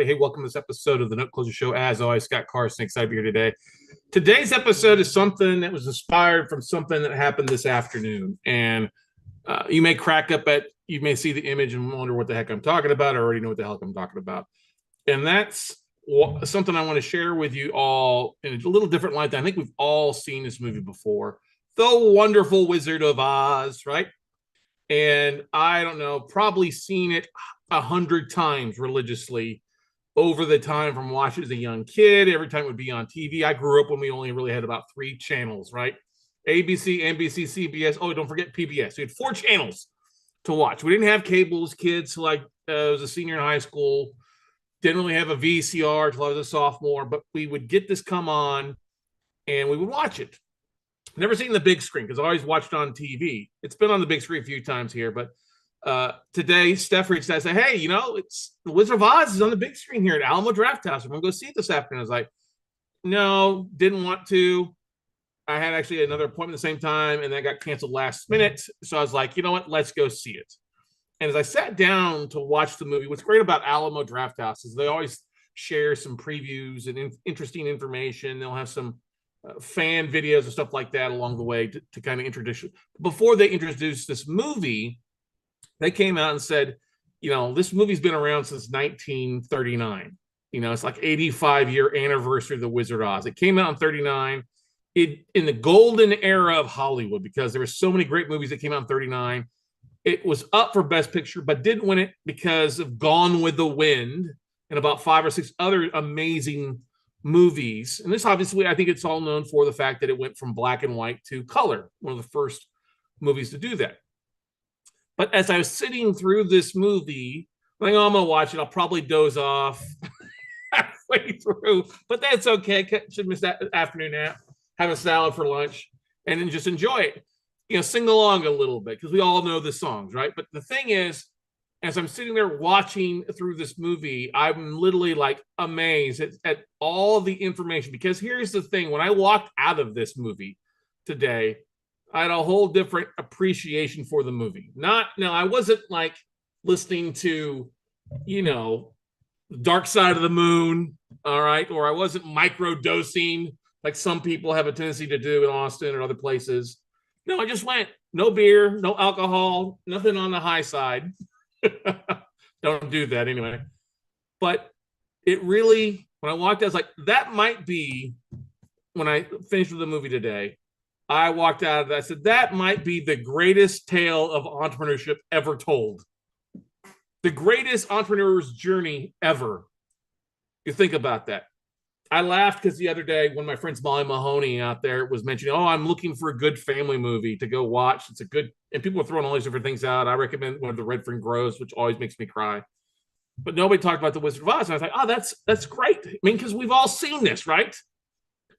Hey, welcome to this episode of the Note Closure Show. As always, Scott Carson, excited to be here today. Today's episode is something that was inspired from something that happened this afternoon. And you may crack up you may see the image and wonder what the heck I'm talking about, or already know what the heck I'm talking about. And that's something I want to share with you all in a little different light. I think we've all seen this movie before. The Wonderful Wizard of Oz, right? And I don't know, probably seen it 100 times religiously over the time from watching as a young kid. Every time it would be on TV. I grew up when we only really had about 3 channels, right? ABC, NBC, CBS. Oh, don't forget PBS. We had 4 channels to watch. We didn't have cable as kids. Like I was a senior in high school. Didn't really have a VCR until I was a sophomore, but we would get this come on and we would watch it. Never seen the big screen because I always watched on TV. It's been on the big screen a few times here, but today Steph reached out and said, hey, it's the Wizard of Oz is on the big screen here at Alamo Drafthouse. I'm going to go see it this afternoon. I was like, no, didn't want to. I had actually another appointment at the same time, and that got canceled last minute. So I was like, you know what? Let's go see it. And as I sat down to watch the movie, what's great about Alamo Drafthouse is they always share some previews and interesting information. They'll have some fan videos and stuff like that along the way to kind of introduce you. Before they introduced this movie, they came out and said, this movie's been around since 1939. It's like 85-year anniversary of The Wizard of Oz. It came out in 39. In the golden era of Hollywood, because there were so many great movies that came out in 39. It was up for Best Picture, but didn't win it because of Gone with the Wind and about 5 or 6 other amazing movies. And this, obviously, I think it's all known for the fact that it went from black and white to color, one of the first movies to do that. But as I was sitting through this movie, I'm going to watch it. I'll probably doze off halfway through, but that's okay. Should miss that afternoon nap, have a salad for lunch, and then just enjoy it. Sing along a little bit because we all know the songs, right? But the thing is, as I'm sitting there watching through this movie, I'm literally like amazed at all the information. Because here's the thing: when I walked out of this movie today, I had a whole different appreciation for the movie. I wasn't like listening to, Dark Side of the Moon, all right, or I wasn't microdosing like some people have a tendency to do in Austin or other places. No, I just went, no beer, no alcohol, nothing on the high side. Don't do that anyway. But it really, when I walked out, I was like, that might be, when I finished with the movie today, I walked out of that, I said, that might be the greatest tale of entrepreneurship ever told. The greatest entrepreneur's journey ever. You think about that. I laughed because the other day, one of my friends, Molly Mahoney, out there was mentioning, I'm looking for a good family movie to go watch. It's a good, and people are throwing all these different things out. I recommend one of the Red Friend Grows, which always makes me cry. But nobody talked about The Wizard of Oz. And I was like, that's great. I mean, because we've all seen this, right?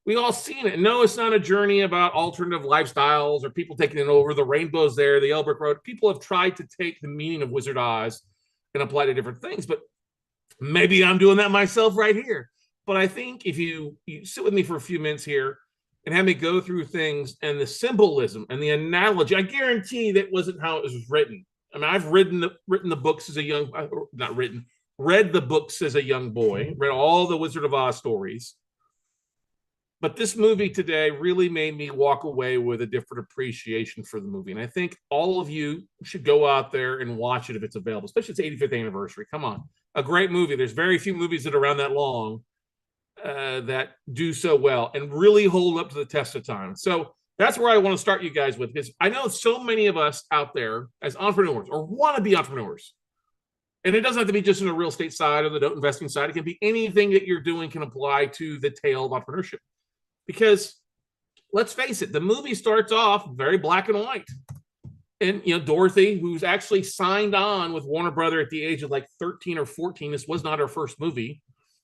We all seen it. No, it's not a journey about alternative lifestyles or people taking it over. The rainbow's there, the Yellow Brick Road. People have tried to take the meaning of Wizard Oz and apply to different things. But maybe I'm doing that myself right here. But I think if you sit with me for a few minutes here and have me go through things and the symbolism and the analogy, I guarantee that wasn't how it was written. I mean, I've written the books as a young, read the books as a young boy, read all the Wizard of Oz stories. But this movie today really made me walk away with a different appreciation for the movie. And I think all of you should go out there and watch it if it's available, especially its 85th anniversary. Come on. A great movie. There's very few movies that are around that long that do so well and really hold up to the test of time. So that's where I want to start you guys with, because I know so many of us out there as entrepreneurs or want to be entrepreneurs. And it doesn't have to be just in the real estate side or the note investing side. It can be anything that you're doing can apply to the tale of entrepreneurship. Because let's face it, the movie starts off very black and white. And, Dorothy, who's actually signed on with Warner Brother at the age of like 13 or 14. This was not her first movie.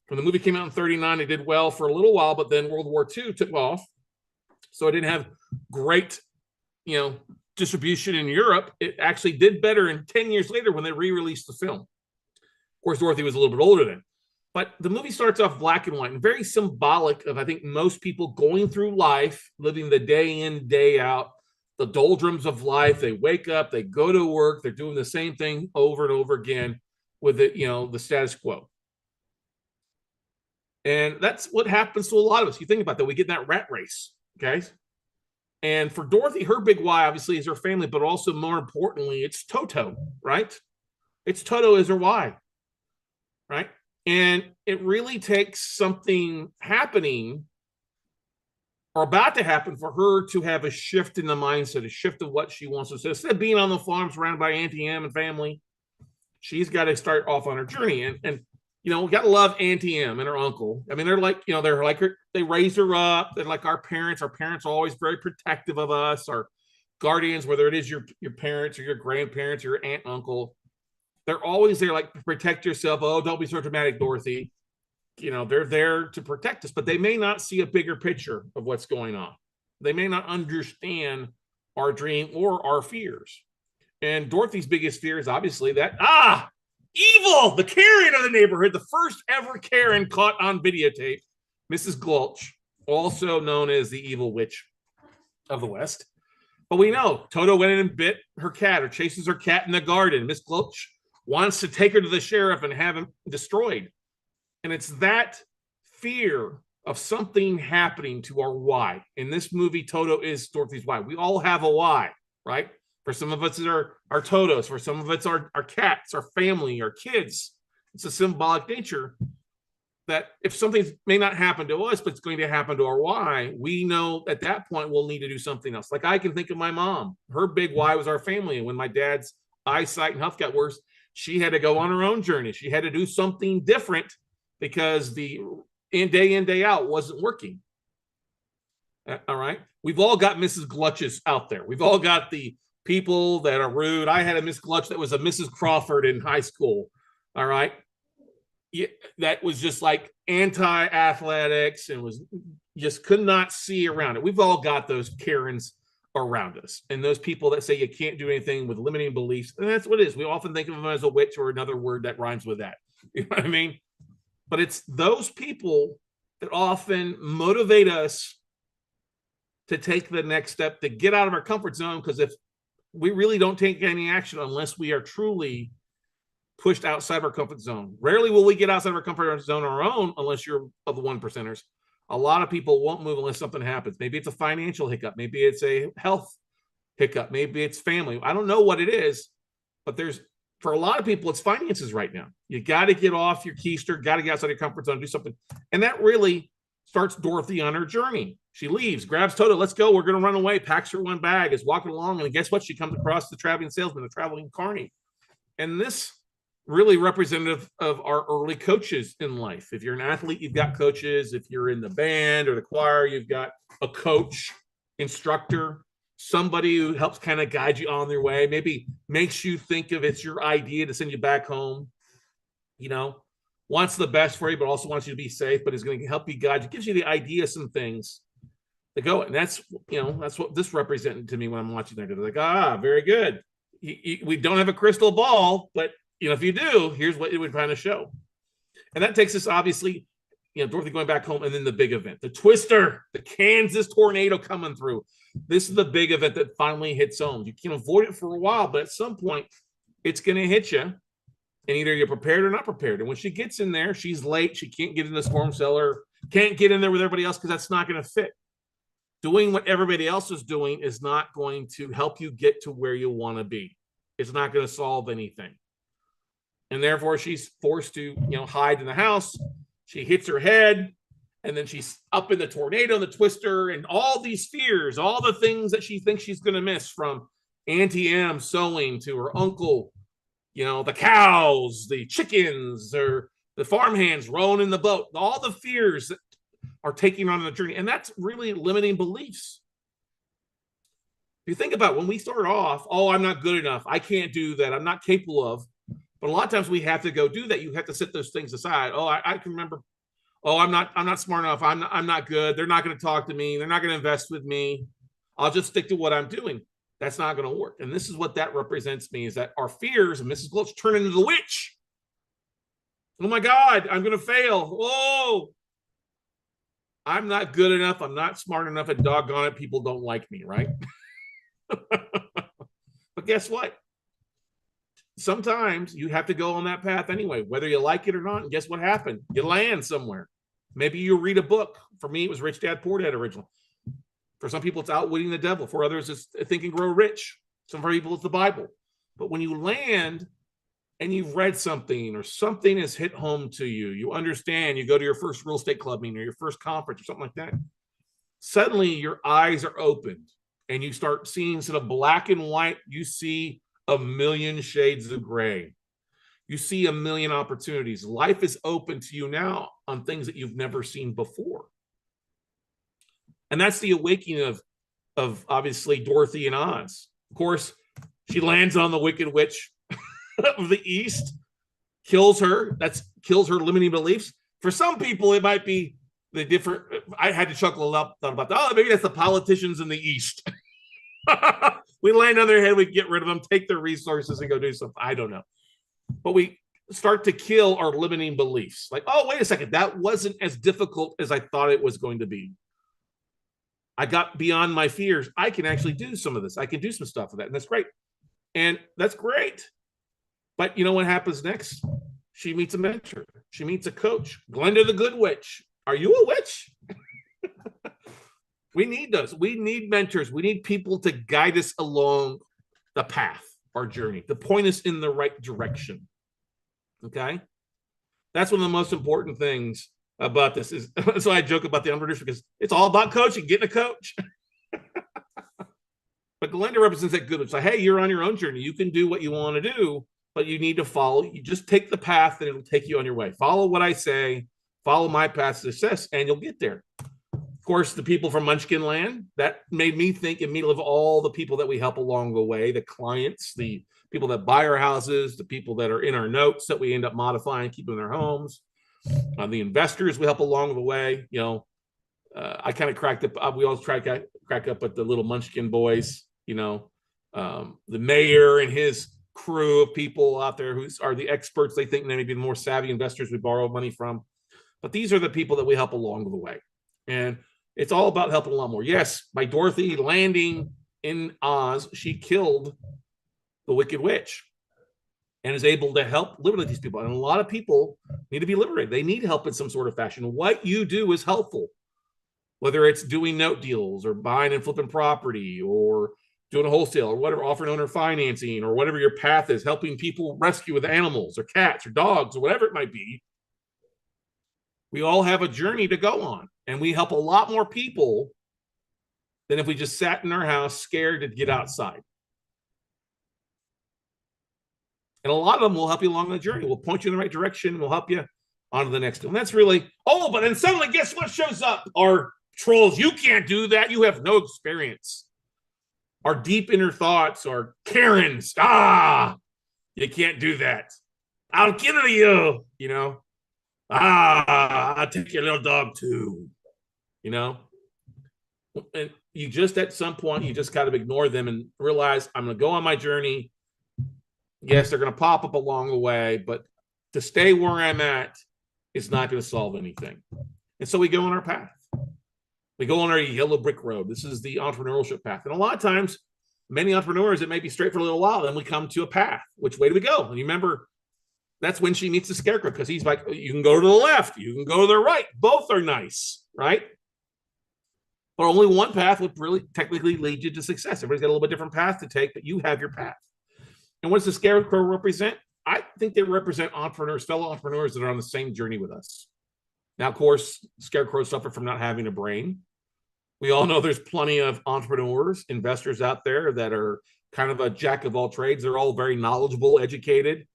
When the movie came out in 39, it did well for a little while, but then World War II took off. So it didn't have great, distribution in Europe. It actually did better in 10 years later when they re-released the film. Of course, Dorothy was a little bit older then. But the movie starts off black and white and very symbolic of, I think, most people going through life, living the day in, day out, the doldrums of life. They wake up, they go to work, they're doing the same thing over and over again with it, the status quo. And that's what happens to a lot of us. You think about that, we get in that rat race, okay? And for Dorothy, her big why obviously is her family, but also more importantly, it's Toto, right? It's Toto is her why, right? And it really takes something happening or about to happen for her to have a shift in the mindset, a shift of what she wants to say. Instead of being on the farm surrounded by Auntie Em and family, she's got to start off on her journey. And you know, we got to love Auntie Em and her uncle. I mean, they're like, you know, they're like her, they raised her up. They're like our parents. Our parents are always very protective of us, our guardians, whether it is your parents or your grandparents or your aunt, uncle. They're always there, like, protect yourself. Oh, don't be so dramatic, Dorothy. You know, they're there to protect us, but they may not see a bigger picture of what's going on. They may not understand our dream or our fears. And Dorothy's biggest fear is obviously that, evil, the Karen of the neighborhood, the first ever Karen caught on videotape, Mrs. Gulch, also known as the evil witch of the West. But we know Toto went in and bit her cat or chases her cat in the garden. Miss Gulch wants to take her to the sheriff and have him destroyed. And it's that fear of something happening to our why. In this movie, Toto is Dorothy's why. We all have a why, right? For some of us, it's our Totos. For some of it's our cats, our family, our kids. It's a symbolic nature that if something may not happen to us, but it's going to happen to our why, we know at that point we'll need to do something else. Like I can think of my mom. Her big why was our family. And when my dad's eyesight and health got worse, she had to go on her own journey. She had to do something different because the day in, day out wasn't working. All right. We've all got Mrs. Glutches out there. We've all got the people that are rude. I had a Miss Glutch that was a Mrs. Crawford in high school. All right. Yeah, that was just like anti-athletics and was just could not see around it. We've all got those Karens around us and those people that say you can't do anything with limiting beliefs. And that's what it is. We often think of them as a witch or another word that rhymes with that. You know what I mean? But it's those people that often motivate us to take the next step, to get out of our comfort zone. Because if we really don't take any action unless we are truly pushed outside of our comfort zone. Rarely will we get outside of our comfort zone on our own unless you're of the 1%ers. A lot of people won't move unless something happens. Maybe it's a financial hiccup. Maybe it's a health hiccup. Maybe it's family. I don't know what it is, but for a lot of people, it's finances right now. You got to get off your keister, got to get outside your comfort zone, do something. And that really starts Dorothy on her journey. She leaves, grabs Toto, let's go, we're going to run away, packs her one bag, is walking along, and guess what? She comes across the traveling salesman, the traveling carny. And this really representative of our early coaches in life. If you're an athlete, you've got coaches. If you're in the band or the choir, you've got a coach, instructor, somebody who helps kind of guide you on their way, maybe makes you think of it's your idea to send you back home, you know, wants the best for you, but also wants you to be safe, but is going to help you guide you, gives you the idea, some things to go. And that's, you know, that's what this represented to me when I'm watching that. They're like, very good. We don't have a crystal ball, but you know, if you do, here's what it would kind of show. And that takes us, obviously, you know, Dorothy going back home, and then the big event, the twister, the Kansas tornado coming through. This is the big event that finally hits home. You can avoid it for a while, but at some point, it's going to hit you, and either you're prepared or not prepared. And when she gets in there, she's late. She can't get in the storm cellar, can't get in there with everybody else because that's not going to fit. Doing what everybody else is doing is not going to help you get to where you want to be. It's not going to solve anything. And therefore, she's forced to, you know, hide in the house. She hits her head, and then she's up in the tornado, the twister, and all these fears, all the things that she thinks she's going to miss, from Auntie Em sewing to her uncle, you know, the cows, the chickens, or the farmhands rowing in the boat, all the fears that are taking on the journey. And that's really limiting beliefs. If you think about when we start off, I'm not good enough. I can't do that. I'm not capable of. But a lot of times we have to go do that. You have to set those things aside. I can remember, I'm not smart enough. I'm not good. They're not going to talk to me. They're not going to invest with me. I'll just stick to what I'm doing. That's not going to work. And this is what that represents me, is that our fears and Mrs. Glitch turn into the witch. Oh my God, I'm going to fail. Oh, I'm not good enough. I'm not smart enough, and doggone it, people don't like me, right? But guess what? Sometimes you have to go on that path anyway, whether you like it or not. And guess what happened? You land somewhere. Maybe you read a book. For me, it was Rich Dad, Poor Dad originally. For some people, it's Outwitting the Devil. For others, it's Think and Grow Rich. Some people, it's the Bible. But when you land and you've read something or something has hit home to you, you understand, you go to your first real estate club meeting or your first conference or something like that, suddenly your eyes are opened and you start seeing, instead of black and white, you see a million shades of gray. You see a million opportunities. Life is open to you now on things that you've never seen before. And that's the awakening of obviously Dorothy and Oz. Of course, she lands on the Wicked Witch of the East, kills her. Kills her limiting beliefs. For some people, it might be the different. I had to chuckle a lot, thought about that. Oh, maybe that's the politicians in the East. We land on their head, we get rid of them, take their resources, and go do something. I don't know. But we start to kill our limiting beliefs. Like, oh, wait a second, that wasn't as difficult as I thought it was going to be. I got beyond my fears. I can actually do some of this. I can do some stuff with that, and that's great. And that's great. But you know what happens next? She meets a mentor. She meets a coach. Glenda the Good Witch. Are you a witch? We need those. We need mentors. We need people to guide us along the path, our journey, to point us in the right direction. Okay? That's one of the most important things about this. That's why I joke about the entrepreneurship, because it's all about coaching, getting a coach. But Glenda represents that good. It's like, hey, you're on your own journey. You can do what you want to do, but you need to follow. You just take the path and it'll take you on your way. Follow what I say, follow my path to success, and you'll get there. Of course, the people from Munchkin Land, that made me think immediately of all the people that we help along the way, the clients, the people that buy our houses, the people that are in our notes that we end up modifying, keeping in their homes, the investors we help along the way. You know, I kind of cracked up. We always crack up at the little Munchkin boys, you know, the mayor and his crew of people out there who are the experts. They think they may be the more savvy investors we borrow money from. But these are the people that we help along the way. And it's all about helping a lot more. Yes, by Dorothy landing in Oz, she killed the Wicked Witch and is able to help liberate these people. And a lot of people need to be liberated. They need help in some sort of fashion. What you do is helpful, whether it's doing note deals or buying and flipping property or doing a wholesale or whatever, offering owner financing or whatever your path is, helping people rescue with animals or cats or dogs or whatever it might be. We all have a journey to go on, and we help a lot more people than if we just sat in our house scared to get outside. And a lot of them will help you along the journey. We'll point you in the right direction. We'll help you on to the next one. And that's really, oh, but then suddenly guess what shows up? Our trolls. You can't do that. You have no experience. Our deep inner thoughts are Karens. You can't do that. I'll kill you, you know. I'll take your little dog too, you know. And you just, at some point, you just kind of ignore them and realize, I'm going to go on my journey. Yes, they're going to pop up along the way, but to stay where I'm at is not going to solve anything. And so we go on our path. We go on our yellow brick road. This is the entrepreneurship path. And a lot of times, many entrepreneurs, it may be straight for a little while. Then we come to a path. Which way do we go? And you remember, that's when she meets the Scarecrow, because he's like, you can go to the left, you can go to the right. Both are nice, right? But only one path would really technically lead you to success. Everybody's got a little bit different path to take, but you have your path. And what does the Scarecrow represent? I think they represent entrepreneurs, fellow entrepreneurs that are on the same journey with us. Now, of course, Scarecrows suffer from not having a brain. We all know there's plenty of entrepreneurs, investors out there that are kind of a jack of all trades. They're all very knowledgeable, educated,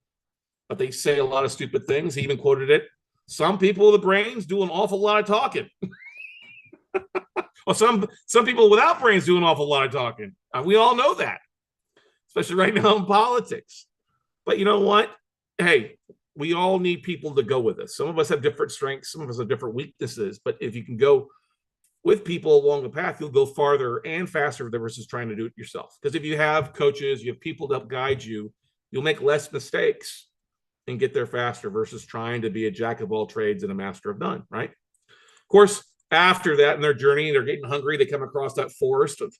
but they say a lot of stupid things. He even quoted it. Some people with the brains do an awful lot of talking. Well, some people without brains do an awful lot of talking. We all know that, especially right now in politics. But you know what? Hey, we all need people to go with us. Some of us have different strengths. Some of us have different weaknesses. But if you can go with people along the path, you'll go farther and faster versus trying to do it yourself. Because if you have coaches, you have people to help guide you, you'll make less mistakes and get there faster versus trying to be a jack of all trades and a master of none, right? Of course, after that in their journey, they're getting hungry. They come across that forest of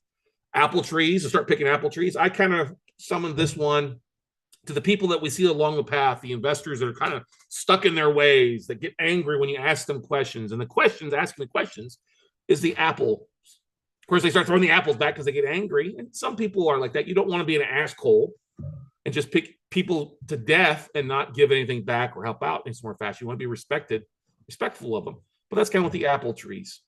apple trees and start picking apple trees. I kind of summoned this one to the people that we see along the path, the investors that are kind of stuck in their ways, that get angry when you ask them questions. And asking the questions is the apple. Of course, they start throwing the apples back because they get angry. And some people are like that. You don't want to be an asshole and just pick people to death and not give anything back or help out in some more fashion. You want to be respectful of them. But that's kind of what the apple trees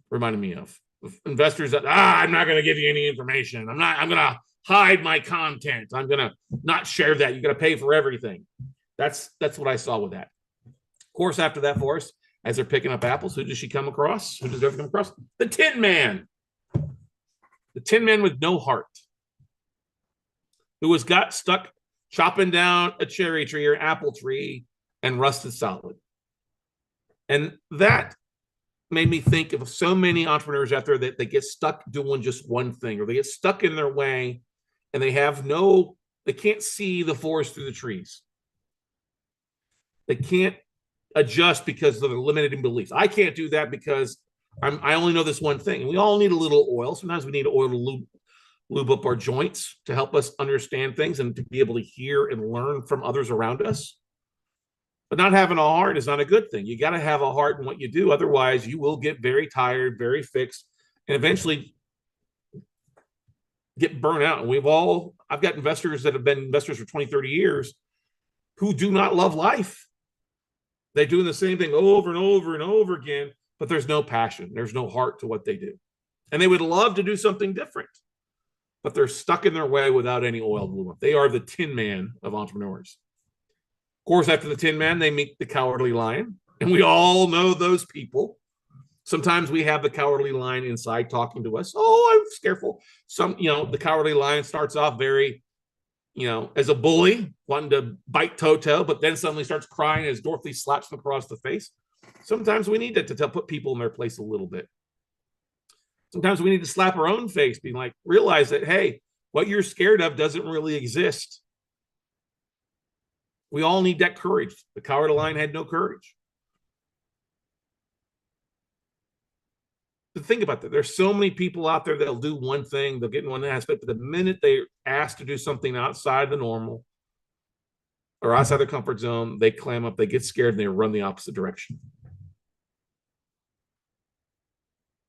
reminded me of investors that, I'm not going to give you any information. I'm going to hide my content. I'm going to not share that. You got to pay for everything. That's what I saw with that. Of course, after that, for us, as they're picking up apples, who does she come across? Who does Dorothy come across? The Tin Man. The Tin Man with no heart, who got stuck chopping down a cherry tree or apple tree and rusted solid. And that made me think of so many entrepreneurs out there that they get stuck doing just one thing, or they get stuck in their way and they can't see the forest through the trees. They can't adjust because of their limiting beliefs. I can't do that because I only know this one thing. And we all need a little oil. Sometimes we need oil to lube up our joints to help us understand things and to be able to hear and learn from others around us. But not having a heart is not a good thing. You got to have a heart in what you do. Otherwise, you will get very tired, very fixed, and eventually get burnt out. And I've got investors that have been investors for 20, 30 years who do not love life. They're doing the same thing over and over and over again, but there's no passion. There's no heart to what they do. And they would love to do something different, but they're stuck in their way without any oil to lube up. They are the Tin Man of entrepreneurs. Of course, after the Tin Man, they meet the Cowardly Lion. And we all know those people. Sometimes we have the Cowardly Lion inside talking to us. Oh, I'm scareful. The Cowardly Lion starts off very, as a bully, wanting to bite Toto, but then suddenly starts crying as Dorothy slaps him across the face. Sometimes we need that to put people in their place a little bit. Sometimes we need to slap our own face, being like, realize that, hey, what you're scared of doesn't really exist. We all need that courage. The Cowardly Lion had no courage. But think about that. There's so many people out there that'll do one thing, they'll get in one aspect, but the minute they're asked to do something outside the normal or outside their comfort zone, they clam up, they get scared, and they run the opposite direction.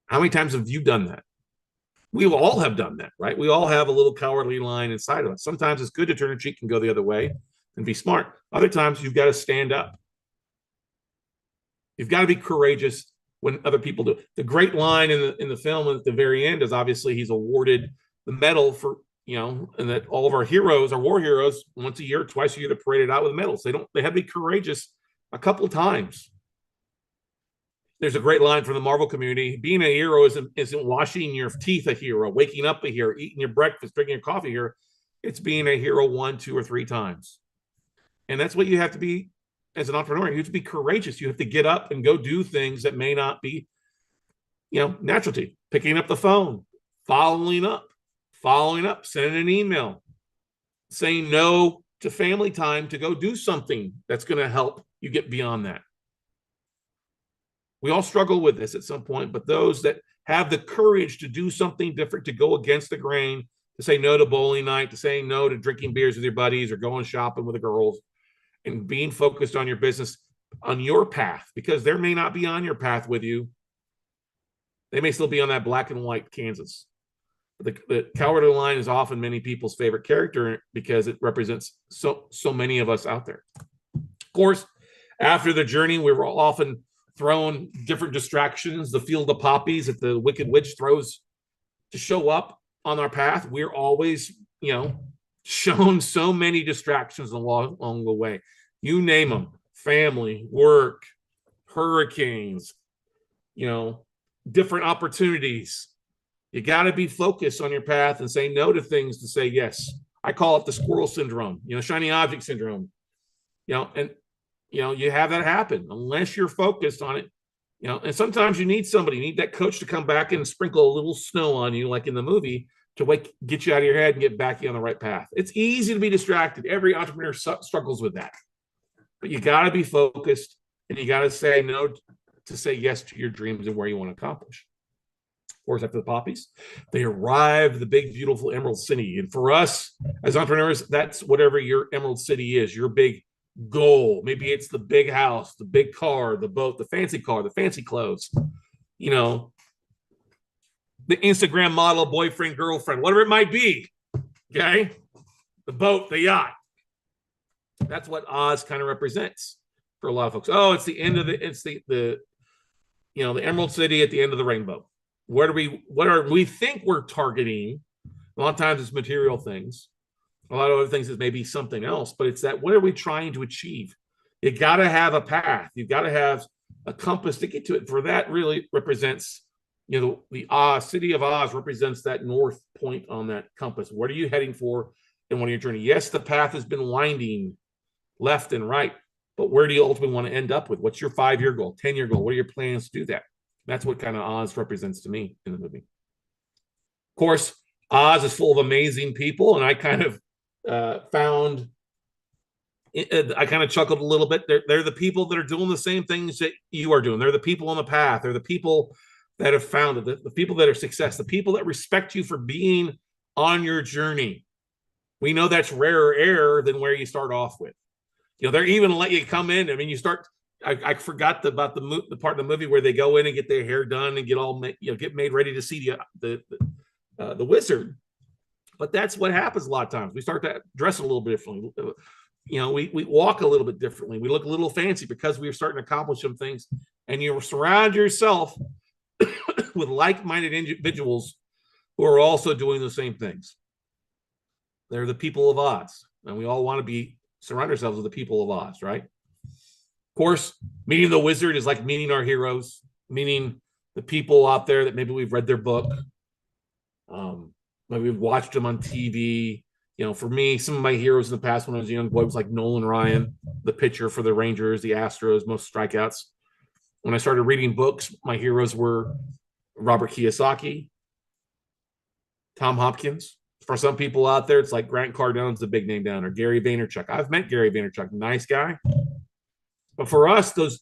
How many times have you done that? We all have done that, right? We all have a little Cowardly Lion inside of us. Sometimes it's good to turn a cheek and go the other way and be smart. Other times you've got to stand up. You've got to be courageous when other people do. The great line in the film at the very end is obviously he's awarded the medal for, and that all of our heroes, our war heroes, once a year, twice a year, they're paraded out with medals. They have to be courageous a couple of times. There's a great line from the Marvel community. Being a hero isn't washing your teeth a hero, waking up a hero, eating your breakfast, drinking your coffee here. It's being a hero 1, 2, or 3 times. And that's what you have to be as an entrepreneur. You have to be courageous. You have to get up and go do things that may not be, natural to you. Picking up the phone, following up, sending an email, saying no to family time to go do something that's going to help you get beyond that. We all struggle with this at some point, but those that have the courage to do something different, to go against the grain, to say no to bowling night, to saying no to drinking beers with your buddies or going shopping with the girls, and being focused on your business, on your path, because there may not be on your path with you. They may still be on that black and white Kansas. The Cowardly Lion is often many people's favorite character because it represents so many of us out there. Of course, after the journey, we were often thrown different distractions, the field of poppies that the Wicked Witch throws to show up on our path. We're always, shown so many distractions along the way. You name them: family, work, hurricanes, different opportunities. You got to be focused on your path and say no to things to say yes. I call it the squirrel syndrome, shiny object syndrome, and you have that happen unless you're focused on it, and sometimes you need that coach to come back and sprinkle a little snow on you, like in the movie, to get you out of your head and get back on the right path. It's easy to be distracted. Every entrepreneur struggles with that, but you got to be focused and you got to say no to say yes to your dreams and where you want to accomplish. of course, after the poppies, they arrive at the big, beautiful Emerald City. And for us as entrepreneurs, that's whatever your Emerald City is, your big goal. Maybe it's the big house, the big car, the boat, the fancy car, the fancy clothes, you know, the Instagram model, boyfriend, girlfriend, whatever it might be. Okay. The boat, the yacht. That's what Oz kind of represents for a lot of folks. Oh, it's the end of it's the you know, the Emerald City at the end of the rainbow. What are we think we're targeting? A lot of times it's material things. A lot of other things is maybe something else, but it's that what are we trying to achieve? You got to have a path. You've got to have a compass to get to it. For that really represents, you know, the Oz, city of Oz represents that north point on that compass. What are you heading for in one of your journey? Yes, the path has been winding left and right, but where do you ultimately want to end up with? What's your 5-year goal, 10-year goal? What are your plans to do that? That's what kind of Oz represents to me in the movie. Of course, Oz is full of amazing people, and I kind of found, I kind of chuckled a little bit. They're the people that are doing the same things that you are doing. They're the people on the path. They're the people that have found it, the people that are success, the people that respect you for being on your journey. We know that's rarer air than where you start off with. You know, they're even let you come in. I mean, you start. I forgot about the part of the movie where they go in and get their hair done and get all get made ready to see the wizard. But that's what happens a lot of times. We start to dress a little bit differently. You know, we walk a little bit differently. We look a little fancy because we are starting to accomplish some things. And you surround yourself with like-minded individuals who are also doing the same things. They're the people of Oz, and we all want to surround ourselves with the people of Oz, right? Of course, meeting the wizard is like meeting our heroes, meeting the people out there that maybe we've read their book, maybe we've watched them on TV. You know, for me, some of my heroes in the past when I was a young boy was like Nolan Ryan, the pitcher for the Rangers, the Astros, most strikeouts. When I started reading books, my heroes were Robert Kiyosaki, Tom Hopkins. For some people out there, it's like Grant Cardone's the big name down, or Gary Vaynerchuk. I've met Gary Vaynerchuk, nice guy. But for us, those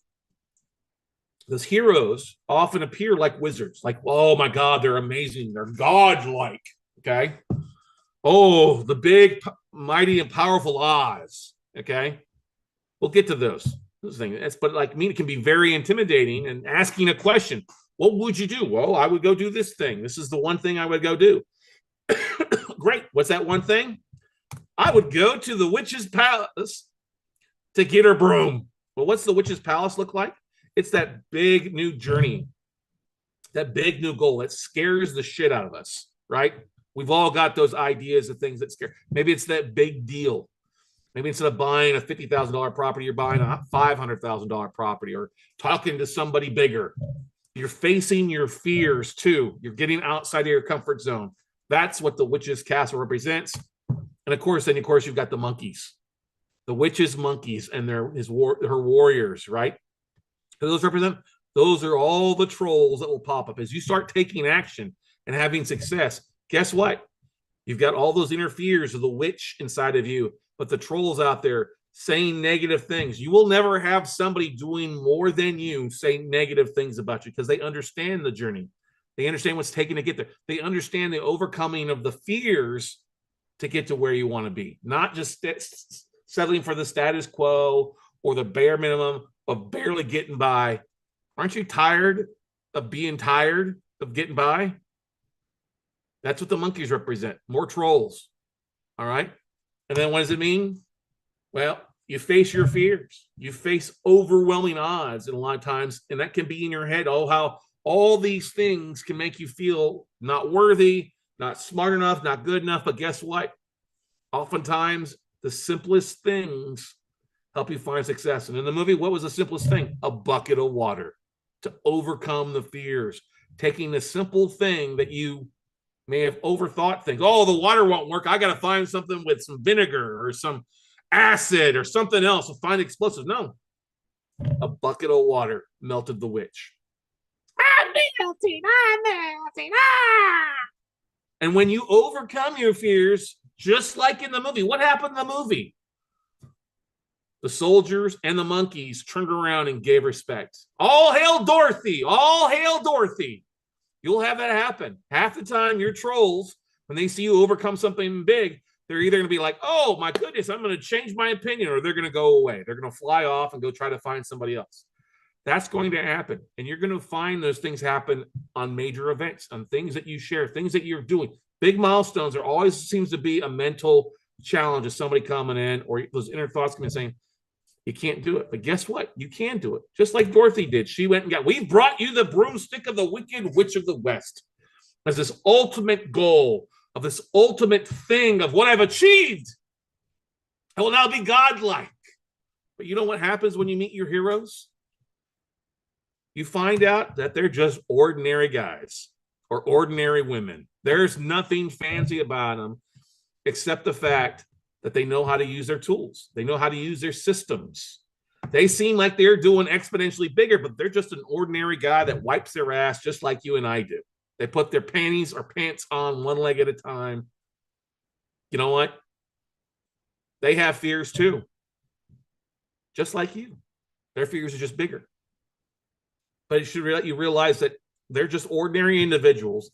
heroes often appear like wizards. Like, oh my God, they're amazing. They're godlike. Okay. Oh, the big, mighty, and powerful Oz. Okay. We'll get to those things. But like me, it can be very intimidating. And asking a question, what would you do? Well, I would go do this thing. This is the one thing I would go do. Great. What's that one thing? I would go to the witch's palace to get her broom. Well, what's the witch's palace look like? It's that big new journey, that big new goal that scares the shit out of us, right? We've all got those ideas of things that scare. Maybe it's that big deal. Maybe instead of buying a $50,000 property, you're buying a $500,000 property, or talking to somebody bigger. You're facing your fears too. You're getting outside of your comfort zone. That's what the witch's castle represents. And of course, you've got the monkeys, the witch's monkeys, and her warriors, right? Who those represent? Those are all the trolls that will pop up as you start taking action and having success. Guess what? You've got all those inner fears of the witch inside of you, but the trolls out there saying negative things. You will never have somebody doing more than you saying negative things about you, because they understand the journey. They understand what's taken to get there. They understand the overcoming of the fears to get to where you want to be, not just settling for the status quo or the bare minimum of barely getting by. Aren't you tired of being tired of getting by? That's what the monkeys represent. More trolls. All right. And then what does it mean? Well, you face your fears. You face overwhelming odds, and a lot of times, and that can be in your head. Oh, how all these things can make you feel not worthy, not smart enough, not good enough. But guess what? Oftentimes, the simplest things help you find success. And in the movie, what was the simplest thing? A bucket of water to overcome the fears. Taking the simple thing that you may have overthought things. Oh, the water won't work. I got to find something with some vinegar or some acid or something else to find explosives. No, a bucket of water melted the witch. I'm melting. Ah! And when you overcome your fears, just like in the movie, what happened in the movie? The soldiers and the monkeys turned around and gave respect. All hail Dorothy! All hail Dorothy! You'll have that happen. Half the time, your trolls, when they see you overcome something big, they're either going to be like, oh my goodness, I'm going to change my opinion, or they're going to go away. They're going to fly off and go try to find somebody else. That's going to happen. And you're going to find those things happen on major events, on things that you share, things that you're doing. Big milestones are always seems to be a mental challenge of somebody coming in, or those inner thoughts coming in saying, you can't do it. But guess what? You can do it. Just like Dorothy did. She went and we've brought you the broomstick of the Wicked Witch of the West as this ultimate goal of this ultimate thing of what I've achieved. I will now be godlike. But you know what happens when you meet your heroes? You find out that they're just ordinary guys or ordinary women. There's nothing fancy about them except the fact that they know how to use their tools. They know how to use their systems. They seem like they're doing exponentially bigger, but they're just an ordinary guy that wipes their ass just like you and I do. They put their panties or pants on one leg at a time. You know what? They have fears too, just like you. Their fears are just bigger. But you realize that they're just ordinary individuals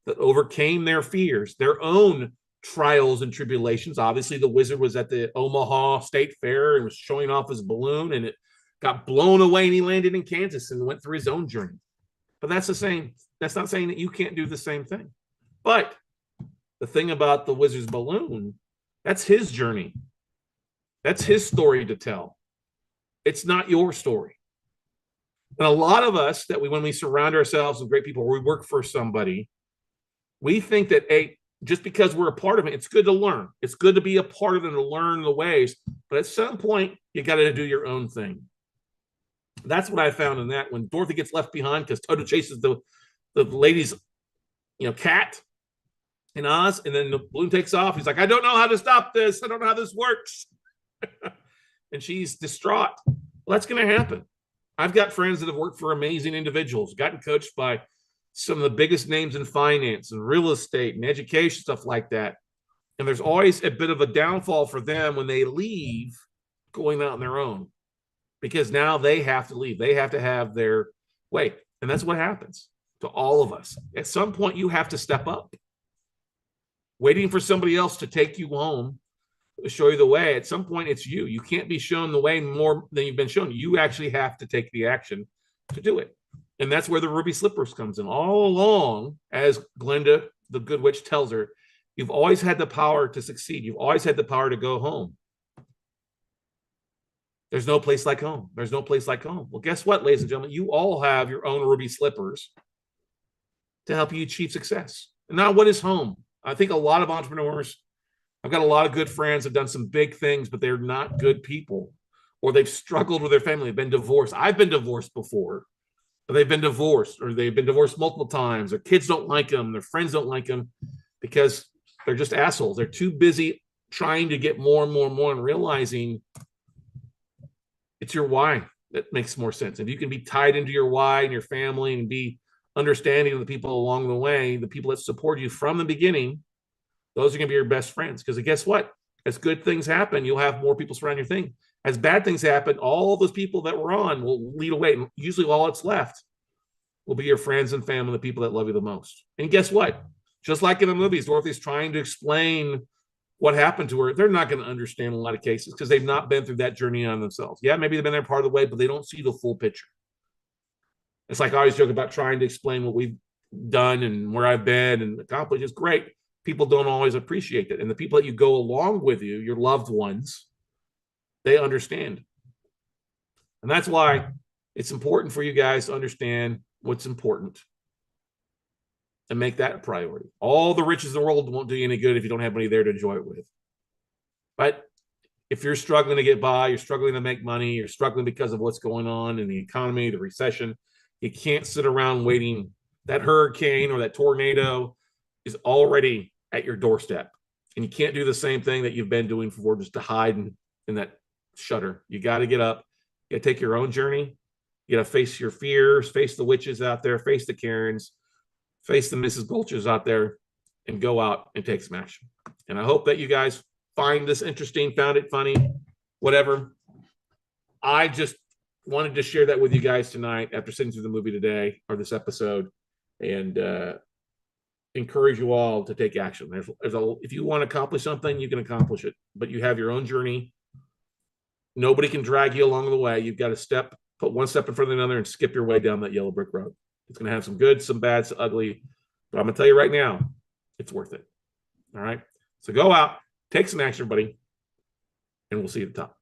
that overcame their fears, their own trials and tribulations. Obviously, the wizard was at the Omaha State Fair and was showing off his balloon, and it got blown away, and he landed in Kansas and went through his own journey. But that's the same. That's not saying that you can't do the same thing. But the thing about the wizard's balloon, that's his journey. That's his story to tell. It's not your story. And a lot of us that when we surround ourselves with great people, or we work for somebody, we think that, hey, just because we're a part of it, it's good to learn. It's good to be a part of it and to learn the ways. But at some point, you got to do your own thing. That's what I found in that. When Dorothy gets left behind because Toto chases the lady's, cat in Oz, and then the balloon takes off. He's like, I don't know how to stop this. I don't know how this works. And she's distraught. Well, that's going to happen. I've got friends that have worked for amazing individuals, gotten coached by some of the biggest names in finance and real estate and education, stuff like that. And there's always a bit of a downfall for them when they leave going out on their own, because now they have to leave. They have to have their way. And that's what happens to all of us. At some point, you have to step up. Waiting for somebody else to take you home, to show you the way. At some point, it's you. You can't be shown the way more than you've been shown. You actually have to take the action to do it. And that's where the ruby slippers comes in. All along, as Glenda, the good witch, tells her, you've always had the power to succeed. You've always had the power to go home. There's no place like home. There's no place like home. Well, guess what, ladies and gentlemen? You all have your own ruby slippers to help you achieve success. And now, what is home? I think a lot of entrepreneurs, I've got a lot of good friends have done some big things, but they're not good people, or they've struggled with their family. They've been divorced. I've been divorced before. They've been divorced, or they've been divorced multiple times. Their kids don't like them. Their friends don't like them because they're just assholes. They're too busy trying to get more and more and more, and realizing it's your why that makes more sense. If you can be tied into your why and your family and be understanding of the people along the way, the people that support you from the beginning, those are going to be your best friends. Because guess what? As good things happen, you'll have more people surround your thing. As bad things happen, all those people that were on will lead away. And usually all that's left will be your friends and family, the people that love you the most. And guess what? Just like in the movies, Dorothy's trying to explain what happened to her. They're not going to understand in a lot of cases because they've not been through that journey on themselves. Yeah, maybe they've been there part of the way, but they don't see the full picture. It's like I always joke about trying to explain what we've done and where I've been and accomplished. It's great. People don't always appreciate it. And the people that you go along with you, your loved ones, they understand. And that's why it's important for you guys to understand what's important and make that a priority. All the riches in the world won't do you any good if you don't have anybody there to enjoy it with. But if you're struggling to get by, you're struggling to make money, you're struggling because of what's going on in the economy, the recession, you can't sit around waiting. That hurricane or that tornado is already at your doorstep. And you can't do the same thing that you've been doing before, just to hide in that shutter. You got to get up. You got to take your own journey. You got to face your fears, face the witches out there, face the Karens, face the Mrs. Gulches out there, and go out and take some action. And I hope that you guys find this interesting, found it funny, whatever. I just wanted to share that with you guys tonight after sitting through the movie today, or this episode. and encourage you all to take action. If you want to accomplish something, you can accomplish it, but you have your own journey. Nobody can drag you along the way. You've got to put one step in front of another and skip your way down that yellow brick road. It's going to have some good, some bad, some ugly, but I'm going to tell you right now, it's worth it. All right. So go out, take some action, buddy, and we'll see you at the top.